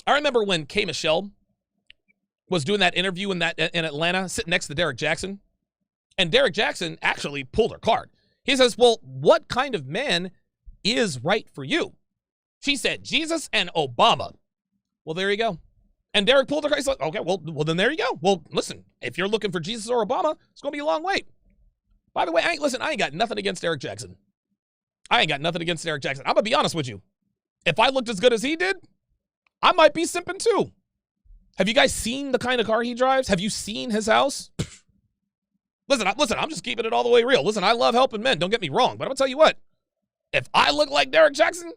I remember when K. Michelle was doing that interview in Atlanta, sitting next to Derrick Jackson. And Derrick Jackson actually pulled her card. He says, well, what kind of man is right for you? She said, Jesus and Obama. Well, there you go. And Derrick pulled her card. He's like, okay, well, then there you go. Well, listen, if you're looking for Jesus or Obama, it's going to be a long wait. By the way, I ain't got nothing against Derrick Jackson. I'm going to be honest with you. If I looked as good as he did, I might be simping too. Have you guys seen the kind of car he drives? Have you seen his house? Listen, I'm just keeping it all the way real. Listen, I love helping men. Don't get me wrong. But I'm going to tell you what. If I look like Derrick Jackson,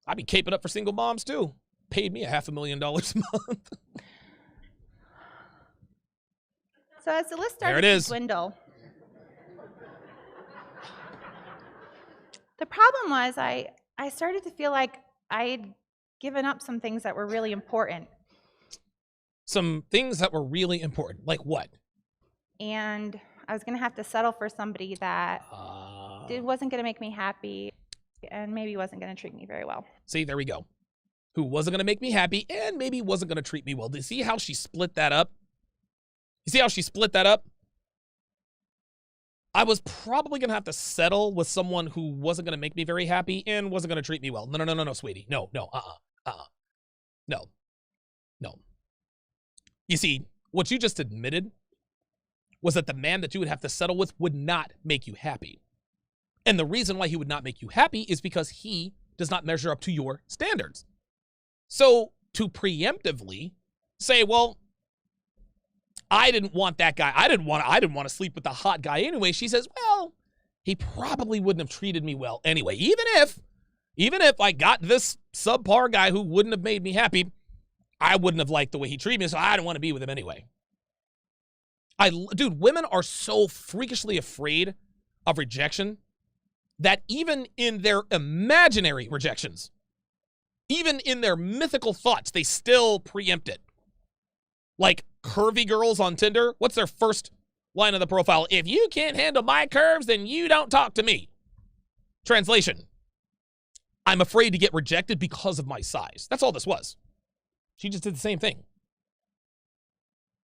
I'd be caping up for single moms too. Paid me $500,000 a month. So as the list started to dwindle, the problem was I started to feel like I had given up some things that were really important. Some things that were really important, like what? And I was going to have to settle for somebody that wasn't going to make me happy and maybe wasn't going to treat me very well. See, there we go. Who wasn't going to make me happy and maybe wasn't going to treat me well. Do you see how she split that up? I was probably going to have to settle with someone who wasn't going to make me very happy and wasn't going to treat me well. No, sweetie. No. You see, what you just admitted was that the man that you would have to settle with would not make you happy. And the reason why he would not make you happy is because he does not measure up to your standards. So to preemptively say, well, I didn't want that guy. I didn't want to sleep with the hot guy anyway. She says, well, he probably wouldn't have treated me well anyway. Even if I got this subpar guy who wouldn't have made me happy, I wouldn't have liked the way he treated me, so I didn't want to be with him anyway. Dude, women are so freakishly afraid of rejection that even in their imaginary rejections, even in their mythical thoughts, they still preempt it. Like curvy girls on Tinder, what's their first line of the profile? If you can't handle my curves, then you don't talk to me. Translation: I'm afraid to get rejected because of my size. That's all this was. She just did the same thing.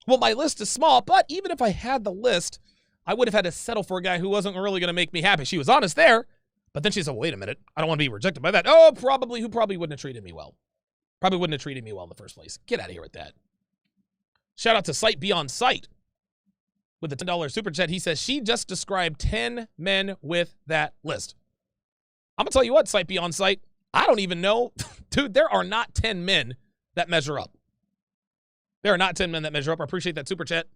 Well, my list is small, but even if I had the list, I would have had to settle for a guy who wasn't really going to make me happy. She was honest there, but then she said, wait a minute, I don't want to be rejected by that. Oh, who probably wouldn't have treated me well. Probably wouldn't have treated me well in the first place. Get out of here with that. Shout out to Sight Beyond Sight with the $10 super chat. He says, she just described 10 men with that list. I'm going to tell you what, Sight Beyond Sight, I don't even know. Dude, there are not 10 men that measure up. There are not 10 men that measure up. I appreciate that super chat.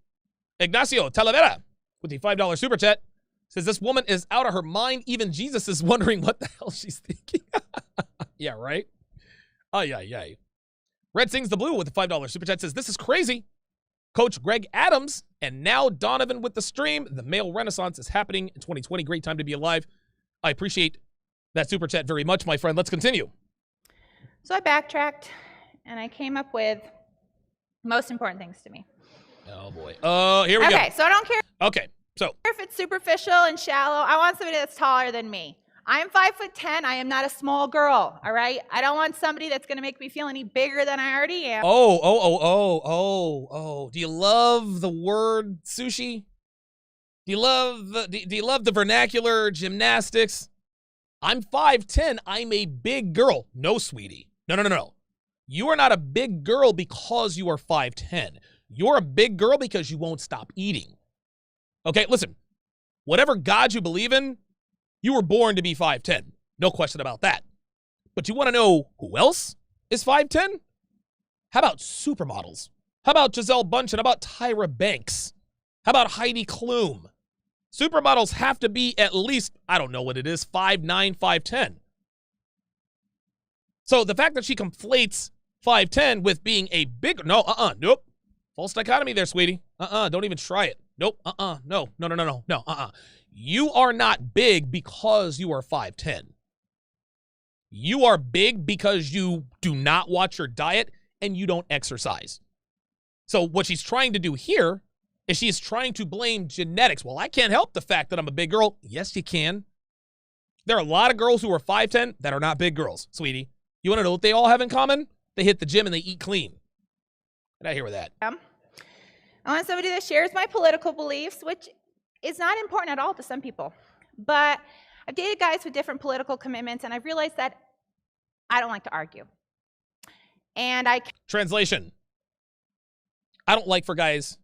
Ignacio Talavera with the $5 super chat says, this woman is out of her mind. Even Jesus is wondering what the hell she's thinking. Yeah, right? Yeah. Red Sings the Blue with the $5 super chat says, this is crazy. Coach Greg Adams and now Donovan with the stream. The male renaissance is happening in 2020. Great time to be alive. I appreciate that super chat very much, my friend. Let's continue. So I backtracked and I came up with most important things to me. Oh boy. Here we go. Okay, so I don't care. Okay, so If it's superficial and shallow, I want somebody that's taller than me. I'm 5'10". I am not a small girl. All right. I don't want somebody that's going to make me feel any bigger than I already am. Oh. Do you love the word sushi? Do you love the vernacular gymnastics? I'm 5'10". I'm a big girl. No, sweetie. No. You are not a big girl because you are 5'10". You're a big girl because you won't stop eating. Okay, listen. Whatever God you believe in, you were born to be 5'10". No question about that. But you want to know who else is 5'10"? How about supermodels? How about Giselle Bundchen? How about Tyra Banks? How about Heidi Klum? Supermodels have to be at least, I don't know what it is, 5'9", 5'10". So the fact that she conflates 5'10" with being a big, nope. False dichotomy there, sweetie. Don't even try it. Nope, no. You are not big because you are 5'10". You are big because you do not watch your diet and you don't exercise. So what she's trying to do here is she's trying to blame genetics. Well, I can't help the fact that I'm a big girl. Yes, you can. There are a lot of girls who are 5'10" that are not big girls, sweetie. You want to know what they all have in common? They hit the gym and they eat clean. Get out of here with that. I want somebody that shares my political beliefs, which is not important at all to some people. But I've dated guys with different political commitments, and I've realized that I don't like to argue. And Translation. I don't like for guys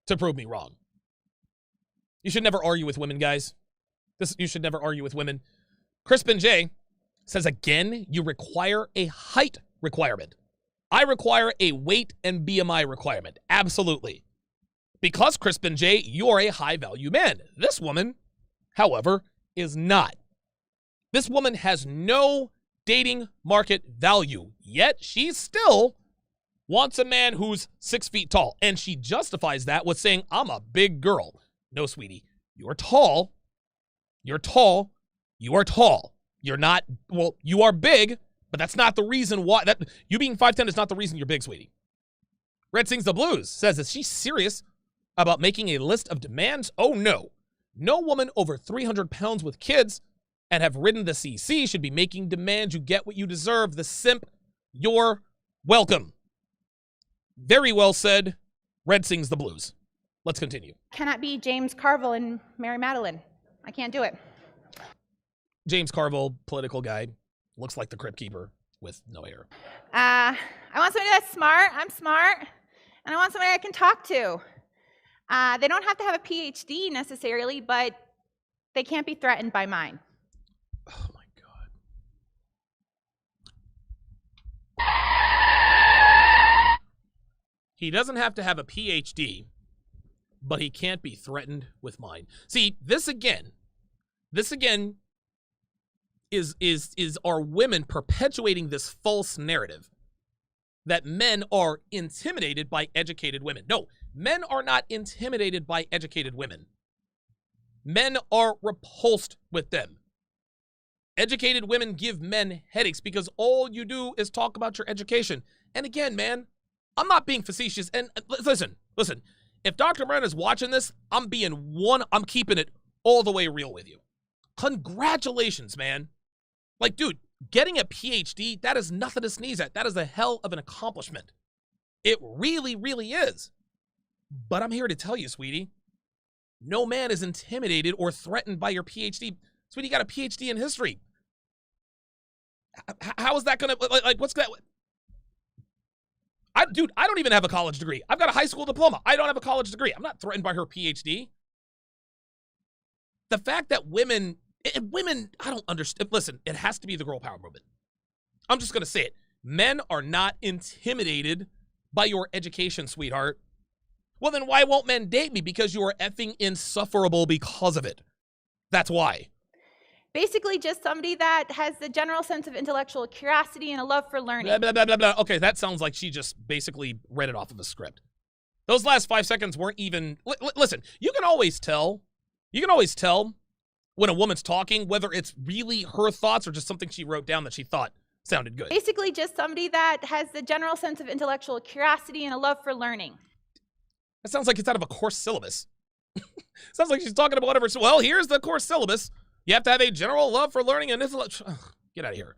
to prove me wrong. You should never argue with women, guys. You should never argue with women. Crispin J says, again, you require a height requirement. I require a weight and BMI requirement. Absolutely. Because, Crispin J, you're a high-value man. This woman, however, is not. This woman has no dating market value, yet she still wants a man who's 6 feet tall. And she justifies that with saying, I'm a big girl. No, sweetie, you're tall. You're tall. You are tall. You're not, well, you are big, but that's not the reason why. You being 5'10" is not the reason you're big, sweetie. Red Sings the Blues says, is she serious about making a list of demands? Oh, no. No woman over 300 pounds with kids and have ridden the CC should be making demands. You get what you deserve. The simp, you're welcome. Very well said. Red Sings the Blues. Let's continue. Cannot be James Carville and Mary Madeline. I can't do it. James Carville, political guy, looks like the Crypt Keeper with no hair. I want somebody that's smart. I'm smart. And I want somebody I can talk to. They don't have to have a PhD necessarily, but they can't be threatened by mine. Oh, my God. He doesn't have to have a PhD, but he can't be threatened with mine. See, this again is our women perpetuating this false narrative that men are intimidated by educated women. No, men are not intimidated by educated women. Men are repulsed with them. Educated women give men headaches because all you do is talk about your education. And again, man, I'm not being facetious. And listen, if Dr. Moran is watching this, I'm keeping it all the way real with you. Congratulations, man. Like, dude, getting a PhD, that is nothing to sneeze at. That is a hell of an accomplishment. It really, really is. But I'm here to tell you, sweetie, no man is intimidated or threatened by your PhD. Sweetie, you got a PhD in history. How is that going to, like, what's that? Dude, I don't even have a college degree. I've got a high school diploma. I don't have a college degree. I'm not threatened by her PhD. The fact that women, I don't understand. Listen, it has to be the girl power movement. I'm just going to say it. Men are not intimidated by your education, sweetheart. Well, then why won't men date me? Because you are effing insufferable because of it. That's why. Basically, just somebody that has the general sense of intellectual curiosity and a love for learning. Blah, blah, blah, blah, blah. Okay, that sounds like she just basically read it off of a script. Those last 5 seconds weren't even... Listen, you can always tell when a woman's talking, whether it's really her thoughts or just something she wrote down that she thought sounded good. Basically, just somebody that has the general sense of intellectual curiosity and a love for learning. That sounds like it's out of a course syllabus. Sounds like she's talking about whatever. Well, here's the course syllabus. You have to have a general love for learning and get out of here.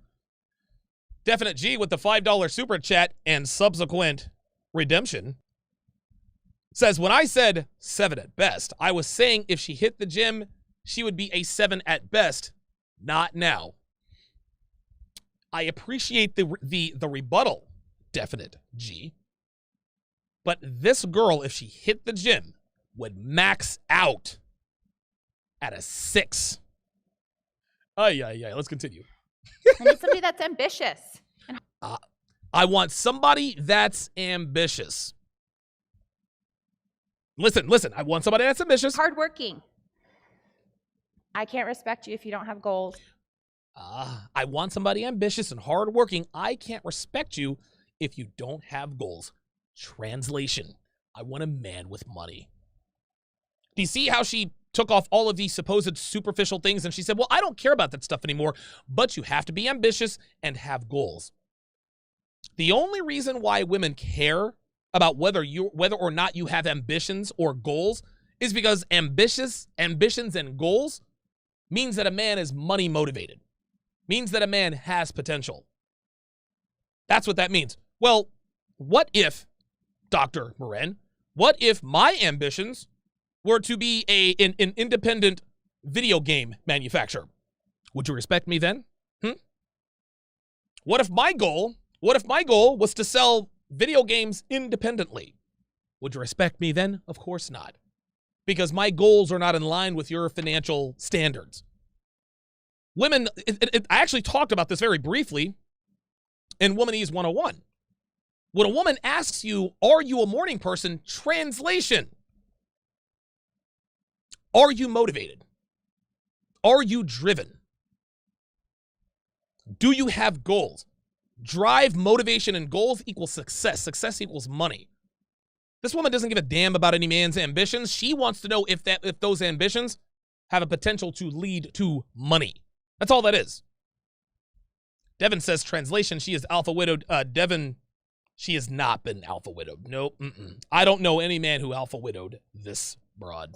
Definite G with the $5 super chat and subsequent redemption says, when I said 7 at best, I was saying if she hit the gym, she would be a 7 at best. Not now. I appreciate the rebuttal, Definite G. But this girl, if she hit the gym, would max out at a 6. Let's continue. I need somebody that's ambitious. I want somebody that's ambitious. Listen, I want somebody that's ambitious. Hardworking. I can't respect you if you don't have goals. I want somebody ambitious and hardworking. I can't respect you if you don't have goals. Translation. I want a man with money. Do you see how she took off all of these supposed superficial things and she said, well, I don't care about that stuff anymore, but you have to be ambitious and have goals. The only reason why women care about whether or not you have ambitions or goals is because ambitions and goals means that a man is money motivated, means that a man has potential. That's what that means. Well, what if, Dr. Morin, what if my ambitions were to be an independent video game manufacturer? Would you respect me then? What if my goal was to sell video games independently? Would you respect me then? Of course not. Because my goals are not in line with your financial standards. Women, I actually talked about this very briefly in Womanese 101. When a woman asks you, are you a morning person? Translation. Are you motivated? Are you driven? Do you have goals? Drive, motivation, and goals equals success. Success equals money. This woman doesn't give a damn about any man's ambitions. She wants to know if those ambitions have a potential to lead to money. That's all that is. Devin says, translation, she is alpha widowed. Devin, she has not been alpha widowed. Nope. I don't know any man who alpha widowed this broad.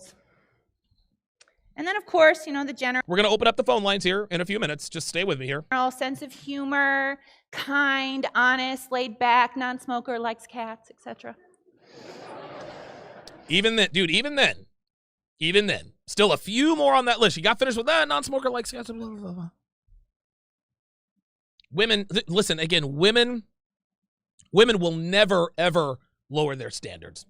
And then, of course, the general We're going to open up the phone lines here in a few minutes. Just stay with me here. sense of humor, kind, honest, laid back, non-smoker, likes cats, etc. Even then, dude, even then, still a few more on that list. You got finished with that, non-smoker likes cats, blah, blah, blah. Women, listen, again, women will never, ever lower their standards.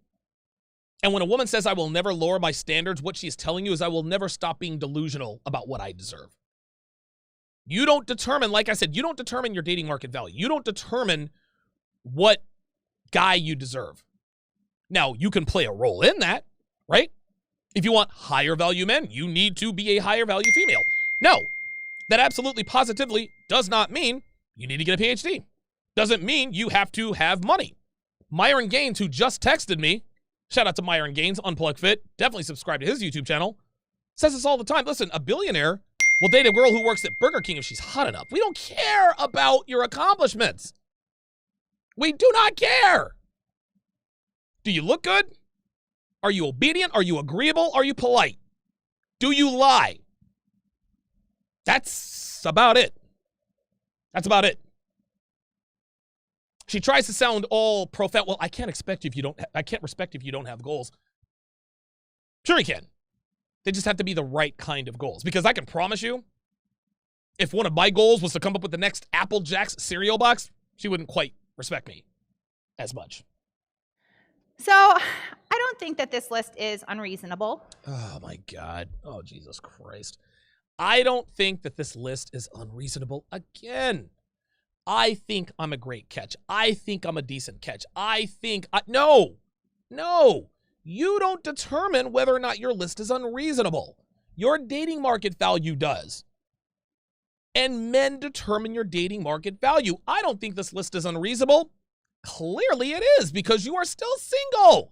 And when a woman says, I will never lower my standards, what she's telling you is I will never stop being delusional about what I deserve. You don't determine, like I said, you don't determine your dating market value. You don't determine what guy you deserve. Now, you can play a role in that, right? If you want higher value men, you need to be a higher value female. No, that absolutely positively does not mean you need to get a PhD. Doesn't mean you have to have money. Myron Gaines, who just texted me, shout out to Myron Gaines, Unplug Fit, definitely subscribe to his YouTube channel, says this all the time. Listen, a billionaire will date a girl who works at Burger King if she's hot enough. We don't care about your accomplishments. We do not care. Do you look good? Are you obedient? Are you agreeable? Are you polite? Do you lie? That's about it. That's about it. She tries to sound all profound. Well, I can't respect you if you don't have goals. Sure you can. They just have to be the right kind of goals. Because I can promise you, if one of my goals was to come up with the next Apple Jacks cereal box, she wouldn't quite respect me as much. So I don't think that this list is unreasonable. Oh, my God. Oh, Jesus Christ. I don't think that this list is unreasonable. Again, I think I'm a great catch. I think I'm a decent catch. No. You don't determine whether or not your list is unreasonable. Your dating market value does. And men determine your dating market value. I don't think this list is unreasonable. Clearly it is, because you are still single.